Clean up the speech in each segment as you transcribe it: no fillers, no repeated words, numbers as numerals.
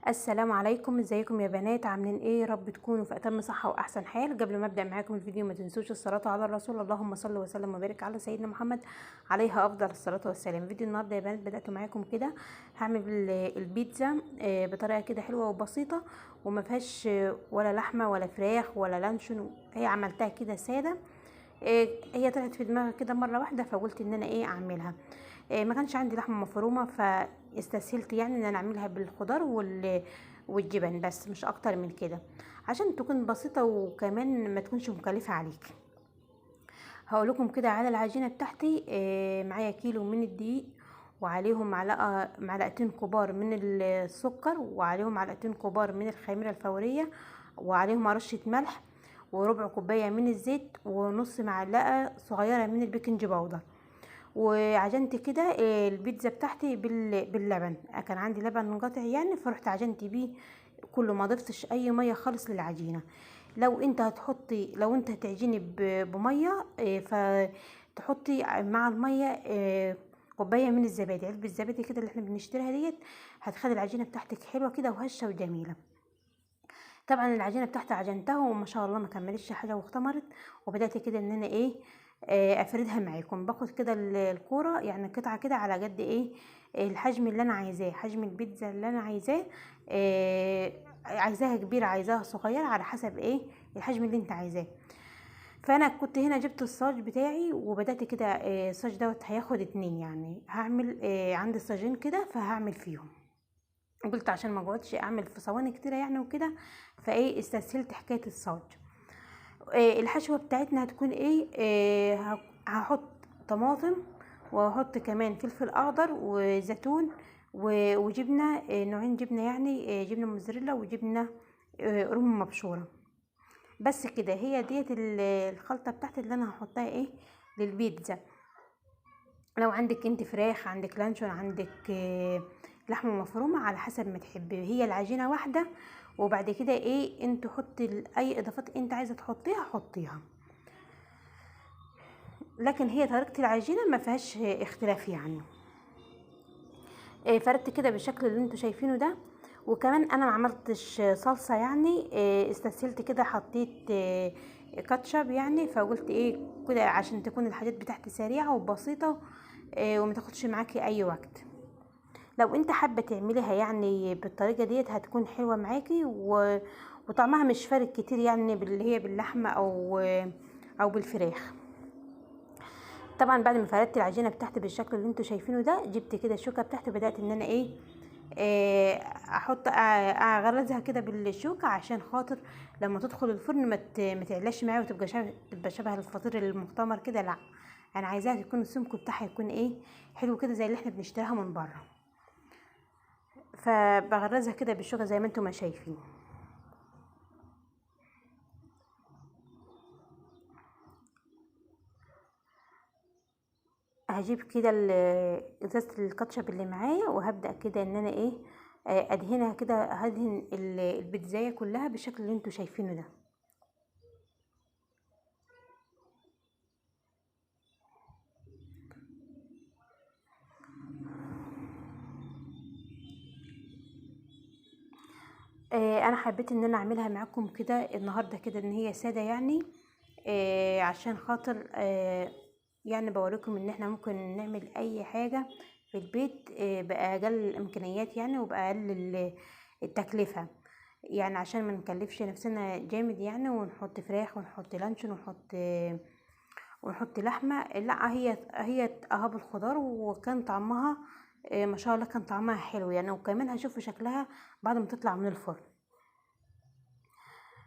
السلام عليكم، ازيكم يا بنات؟ عاملين ايه؟ رب تكونوا في اتم صحه واحسن حال. قبل ما ابدا معاكم الفيديو ما تنسوش الصلاه على الرسول، اللهم صل وسلم وبارك على سيدنا محمد عليها افضل الصلاه والسلام. فيديو النهارده يا بنات بدات معاكم كده هعمل البيتزا بطريقه كده حلوه وبسيطه، وما فيهاش ولا لحمه ولا فراخ ولا لانشون. هي عملتها كده ساده. هي طلعت في دماغي كده مره واحده، فقلت ان انا اعملها. ما كانش عندي لحمه مفرومه، فاستسهلت يعني ان انا اعملها بالخضار والجبن بس، مش اكتر من كده، عشان تكون بسيطه وكمان ما تكونش مكلفه عليك. هقول لكم كده على العجينه بتاعتي. معايا كيلو من الدقيق، وعليهم معلقتين كبار من السكر، وعليهم معلقتين كبار من الخميره الفوريه، وعليهم رشه ملح، وربع كوبايه من الزيت، ونص معلقه صغيره من البيكنج باودر. وعجنت كده البيتزا بتاعتي باللبن. كان عندي لبن منقطع يعني، فرحت عجنت بيه كله، ما ضفتش اي ميه خالص للعجينه. لو انت هتعجني بميه، فتحطي مع الميه كوبايه من الزبادي، علبه الزبادي كده اللي احنا بنشتريها ديت، هتخلي العجينه بتاعتك حلوه كده وهشه وجميله. طبعا العجينه بتاعتي عجنتها وما شاء الله ما كملتش حاجه واختمرت، وبدات كده ان انا افردها معاكم. باخد كده الكوره يعني قطعه كده على قد الحجم اللي انا عايزاه، حجم البيتزا اللي انا عايزاه. عايزاها كبيره عايزاها صغيره، على حسب الحجم اللي انت عايزاه. فانا كنت هنا جبت الصاج بتاعي وبدات كده. الصاج دوت هياخد 2 يعني، هعمل عندي صاجين كده فهعمل فيهم. قلت عشان ما اقعدش اعمل في صواني كتيره يعني وكده، استسهلت حكايه الصاج. الحشوه بتاعتنا هتكون هحط طماطم، وهحط كمان فلفل اخضر وزيتون وجبنه، نوعين جبنه يعني، جبنه موزاريلا وجبنه رومي مبشوره. بس كده، هي ديت الخلطه بتاعتي اللي انا هحطها للبيتزا. لو عندك انت فراخ، عندك لانشون، عندك لحمه مفرومه، على حسب ما تحبي. هي العجينه واحده، وبعد كده انت حطي اي اضافات انت عايزه تحطيها حطيها، لكن هي طريقه العجينه ما فيهاش اختلاف يعني. فردت كده بالشكل اللي انتوا شايفينه ده. وكمان انا ما عملتش صلصه يعني، استسهلت كده، حطيت كاتشب يعني. فقلت كده عشان تكون الحاجات بتاعتي سريعه وبسيطه، وما تاخدش معاكي اي وقت. لو انت حابه تعمليها يعني بالطريقه ديت هتكون حلوه معاكي، وطعمها مش فارق كتير يعني باللي هي باللحمه او بالفراخ. طبعا بعد ما فردت العجينه بتاعتي بالشكل اللي انتوا شايفينه ده، جبت كده الشوكه بتاعتي، بدات ان انا احط اغرزها كده بالشوكه، عشان خاطر لما تدخل الفرن ما تعلاش معايا وتبقى تبقى شبه الفطير المحتمر كده. لا، انا عايزاها تكون السمك بتاعها يكون حلو كده زي اللي احنا بنشتريها من بره. فبغرزها كده بالشوكه زي ما انتم ما شايفين. هجيب كده ازازه الكاتشب اللي معايا، وهبدا كده ان انا ادهنها كده، هدهن البيتزايه كلها بالشكل اللي انتوا شايفينه ده. انا حبيت ان انا اعملها معاكم كده النهارده كده ان هي ساده يعني، عشان خاطر يعني بوريكم ان احنا ممكن نعمل اي حاجه في البيت باقل الامكانيات يعني، وباقل التكلفه يعني، عشان ما نكلفش نفسنا جامد يعني، ونحط فراخ ونحط لانشون ونحط لحمه. لا، هي اهاب الخضار، وكان طعمها ما شاء الله كان طعمها حلو يعني. وكمان هشوفوا شكلها بعد ما تطلع من الفرن.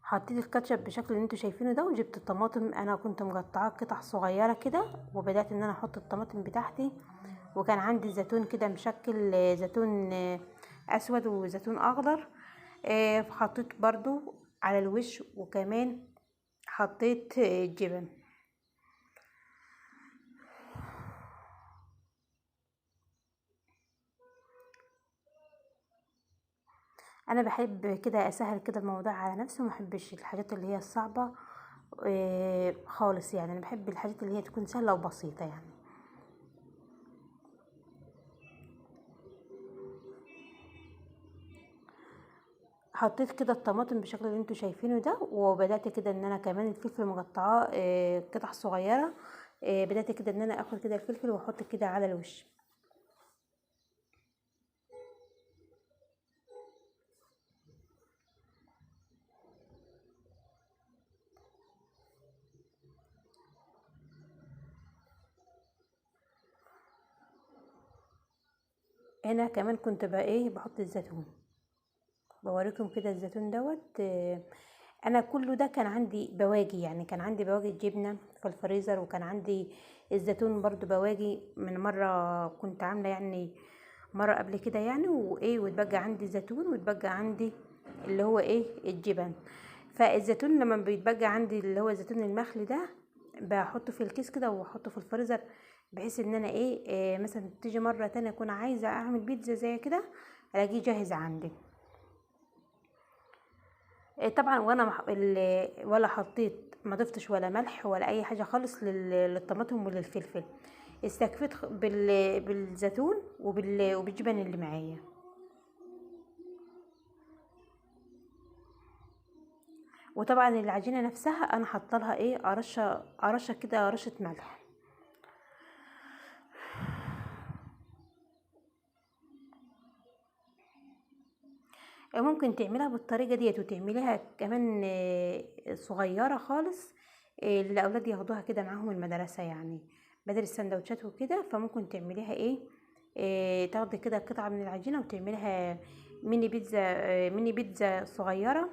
حطيت الكاتشب بالشكل اللي انتوا شايفينه ده، وجبت الطماطم، انا كنت مقطعاها قطع صغيره كده، وبدات ان انا احط الطماطم بتاعتي. وكان عندي زيتون كده مشكل، زيتون اسود وزيتون اخضر، حطيت برضو على الوش. وكمان حطيت جبن. انا بحب كده اسهل كده الموضوع على نفسي، وما بحبش الحاجات اللي هي الصعبه خالص يعني. انا بحب الحاجات اللي هي تكون سهله وبسيطه يعني. حطيت كده الطماطم بالشكل اللي انتوا شايفينه ده، وبدات كده ان انا كمان الفلفل مقطعاه قطع صغيره. بدات كده ان انا اخد كده الفلفل واحط كده على الوش. هنا كمان كنت بقى بحط الزيتون، بوريكم كده الزيتون دوت. انا كله ده كان عندي بواجي، يعني كان عندي بواجي جبنه في الفريزر، وكان عندي الزيتون برضو بواجي من مره كنت عامله يعني مره قبل كده يعني، واتبقى عندي زيتون واتبقى عندي اللي هو الجبن. فالزيتون لما بيتبقى عندي اللي هو الزيتون المخلي ده بحطه في الكيس كده واحطه في الفريزر، بحيث ان انا مثلا تيجي مره تانية اكون عايزه اعمل بيتزا زي كده الاقيه جاهز عندي. طبعا وانا ولا حطيت، ما ضفتش ولا ملح ولا اي حاجه خالص للطماطم وللفلفل. استكفيت بالزيتون وبالجبن اللي معايا. وطبعا العجينه نفسها انا حاطه لها ارشه كده رشه ملح. ممكن تعملها بالطريقه ديت وتعمليها كمان صغيره خالص، الاولاد ياخدوها كده معاهم المدرسه يعني بدل السندوتشات وكده. فممكن تعمليها تاخدي كده قطعه من العجينه وتعمليها ميني بيتزا صغيره،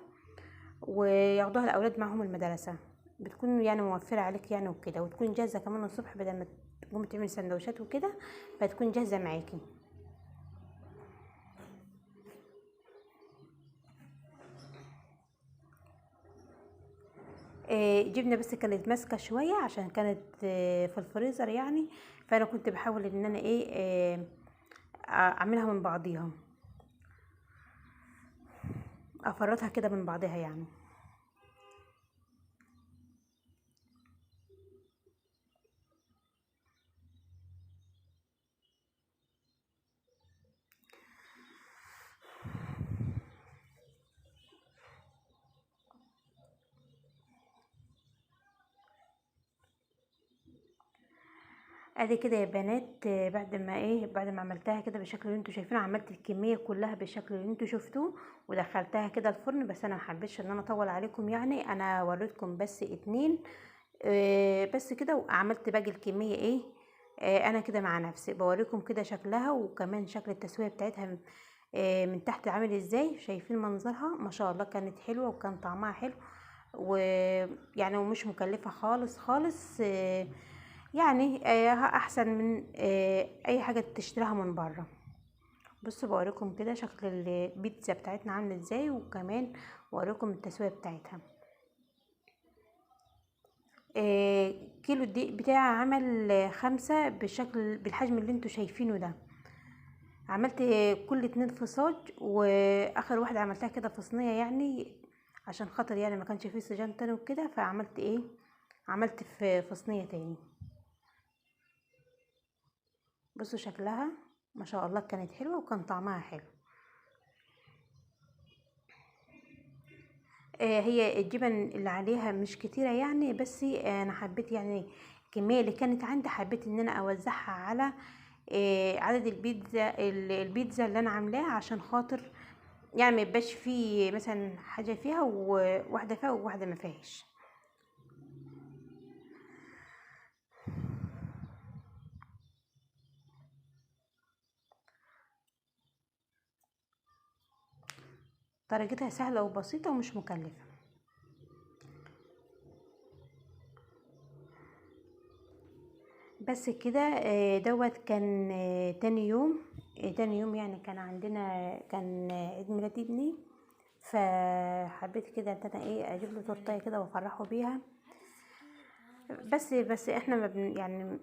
وياخدوها الاولاد معاهم المدرسه. بتكون يعني موفره عليك يعني وكده، وتكون جاهزه كمان الصبح بدل ما تقومي تعملي سندوتشات وكده، فتكون جاهزه معاكي. جبنه بس كانت ماسكه شويه عشان كانت في الفريزر يعني، فانا كنت بحاول ان انا اعملها من بعضيها، افرطها كده من بعضها يعني. ادي كده يا بنات، بعد ما عملتها كده بالشكل اللي انتوا شايفينه، عملت الكميه كلها بالشكل اللي انتوا شفتوه ودخلتها كده الفرن. بس انا محبتش ان انا اطول عليكم يعني، انا وريتكم بس اتنين بس كده، وعملت باقي الكميه انا كده مع نفسي بوريكم كده شكلها، وكمان شكل التسويه بتاعتها من تحت عامل ازاي. شايفين منظرها ما شاء الله، كانت حلوه وكان طعمها حلو، ويعني ومش مكلفه خالص خالص يعني احسن من اي حاجه تشتريها من بره. بصوا بوريكم كده شكل البيتزا بتاعتنا عامله ازاي، وكمان بوريكم التسويه بتاعتها. كيلو الدقيق بتاعي عمل 5 بالحجم اللي انتوا شايفينه ده. عملت كل 2 في صاج، واخر واحده عملتها كده في صينيه يعني، عشان خاطر يعني ما كانش فيه صجان تاني وكده، فعملت عملت في صينيه تاني. بصوا شكلها ما شاء الله كانت حلوه وكان طعمها حلو. هي الجبن اللي عليها مش كتيره يعني، بس انا حبيت يعني الكميه اللي كانت عندي حبيت ان انا اوزعها على عدد البيتزا اللي انا عاملاها، عشان خاطر يعني ما يبقاش فيه مثلا حاجه فيها وواحده فيها وواحده ما فيهاش. طريقتها سهله وبسيطه ومش مكلفه. بس كده دوت كان تاني يوم يعني كان عندنا كان عيد ميلاد ابني، فحبيت كده ان انا اجيب له تورتيه كده وافرحه بيها. بس احنا ما بن يعني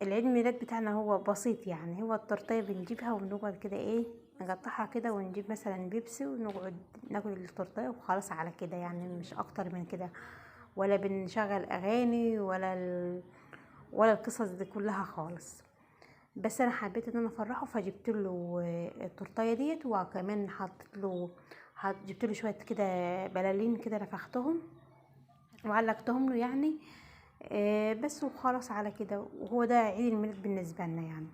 العيد ميلاد بتاعنا هو بسيط يعني، هو التورتيه بنجيبها ونقعد كده نقطعها كده ونجيب مثلا بيبسي ونقعد ناكل التورتيه وخلاص على كده يعني، مش اكتر من كده، ولا بنشغل اغاني ولا القصص دي كلها خالص. بس انا حبيت ان انا افرحه، فجبت له التورتايه ديت، وكمان جبت له شويه كده بلالين كده، نفختهم وعلقتهم له يعني. بس وخلاص على كده. وهو ده عيد الميلاد بالنسبه لنا يعني،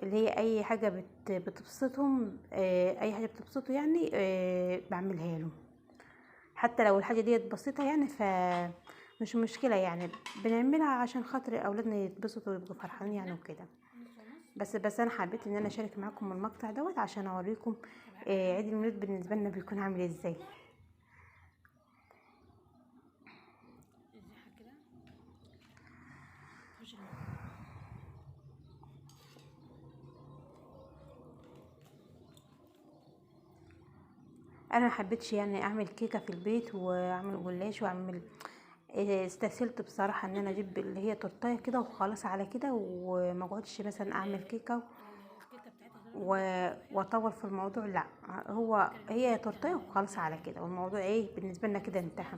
اللي هي اي حاجه بتبسطهم، اي حاجه بتبسطه يعني بعملها له، حتى لو الحاجه ديت بسيطه يعني، مش مشكله يعني، بنعملها عشان خاطر اولادنا يتبسطوا ويبقوا فرحانين يعني وكده. بس انا حبيت ان انا اشارك معاكم المقطع دوت عشان اوريكم عيد الميلاد بالنسبه لنا بيكون عامل ازاي. انا ما حبيتش يعني اعمل كيكه في البيت واعمل جلاش واعمل، استسهلت بصراحه ان انا اجيب اللي هي تورتايه كده وخلاص على كده، وما اقعدش مثلا اعمل كيكه واطول في الموضوع. لا، هي تورتايه وخلاص على كده، والموضوع ايه بالنسبه لنا كده انتهى.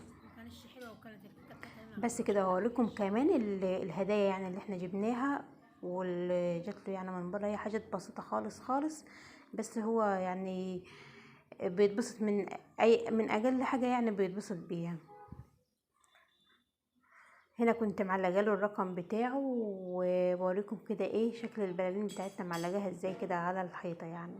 بس كده هوريكم كمان الهدايا يعني اللي احنا جبناها واللي جات له يعني من بره. هي حاجات بسيطه خالص خالص، بس هو يعني بيتبسط من اقل حاجه يعني بيتبسط بيها. هنا كنت معلقه له الرقم بتاعه، وبوريكم كده ايه شكل البلالين بتاعتنا معلقاها ازاي كده على الحيطه يعني.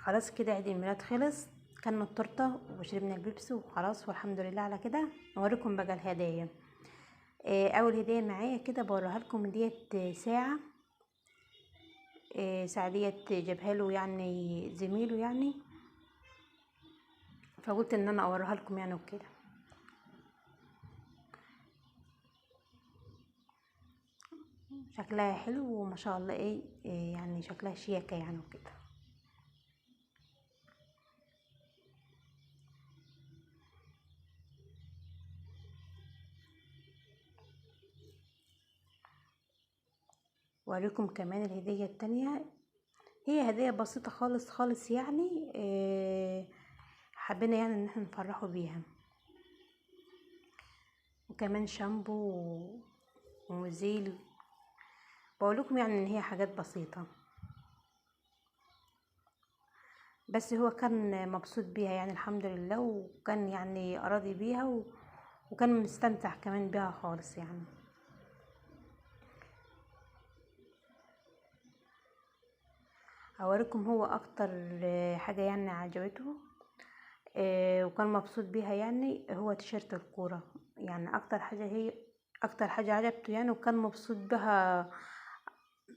خلاص كده عيد الميلاد خلص، كلنا التورته وشربنا البيبسي وخلاص، والحمد لله على كده. اوريكم بقى الهدايا. اول هديه معايا كده بوريها لكم ديت ساعه. ساعه ديت جابها له يعني زميله يعني، فقلت ان انا اوريها لكم يعني وكده. شكلها حلو وما شاء الله إيه يعني شكلها شياكه يعني وكده. واوريكم كمان الهديه التانية. هي هديه بسيطه خالص خالص يعني، حبينا يعني ان احنا نفرحه بيها. وكمان شامبو ومزيل. بقولكم يعني ان هي حاجات بسيطة، بس هو كان مبسوط بيها يعني الحمد لله، وكان يعني راضي بيها وكان مستمتع كمان بيها خالص يعني. هوريكم هو اكتر حاجة يعني عجبته وكان مبسوط بيها يعني، هو تيشيرت الكورة. يعني اكتر حاجة عجبته يعني، وكان مبسوط بها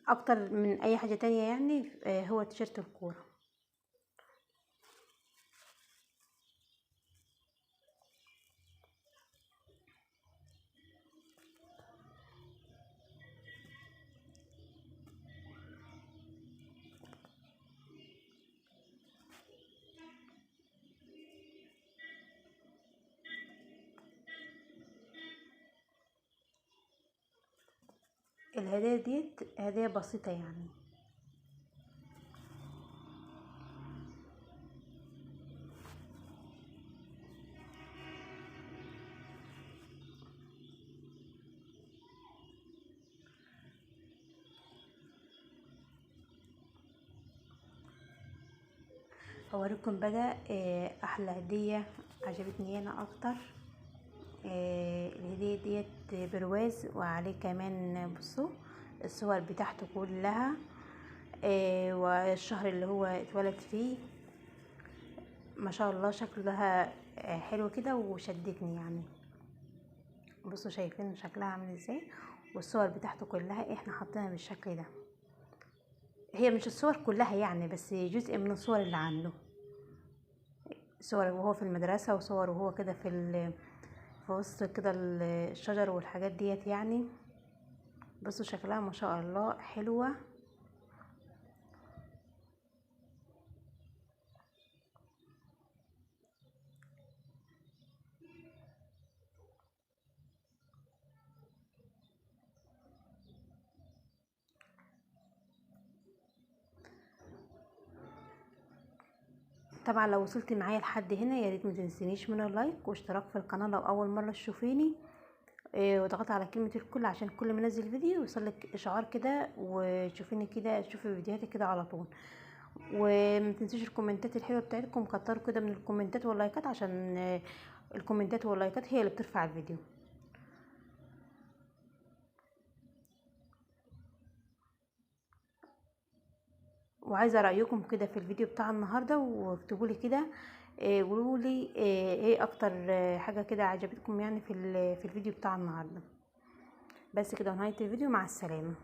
اكتر من اي حاجة تانية يعني. هو تيشيرت الكورة. الهدايا ديت هدايا بسيطة يعني. اوريكم بقى احلى هدية عجبتني انا اكتر. الهدية ديت برواز، وعليه كمان بصوا الصور بتاعته كلها والشهر اللي هو اتولد فيه. ما شاء الله شكلها حلو كده وشدتني يعني. بصوا شايفين شكلها عامل ازاي، والصور بتاعته كلها احنا حاطينها بالشكل ده. هي مش الصور كلها يعني، بس جزء من الصور اللي عنده. صور وهو في المدرسة، وصور وهو كده في وسط كده الشجر والحاجات ديت يعني. بصوا شكلها ما شاء الله حلوة. طبعا لو وصلت معايا لحد هنا يا ريت ما تنسينيش من اللايك واشتراك في القناه لو اول مره تشوفيني، وضغط على كلمه الكل عشان كل ما انزل فيديو يوصلك اشعار كده وتشوفيني كده، تشوفي فيديوهاتي كده على طول. وما تنسوش الكومنتات الحلوه بتاعتكم، كتروا كده من الكومنتات واللايكات عشان الكومنتات واللايكات هي اللي بترفع الفيديو. وعايزه رايكم كده في الفيديو بتاع النهارده، واكتبوا لي كده قولوا لي ايه اكتر حاجه كده عجبتكم يعني في الفيديو بتاع النهارده. بس كده، نهايه الفيديو، مع السلامه.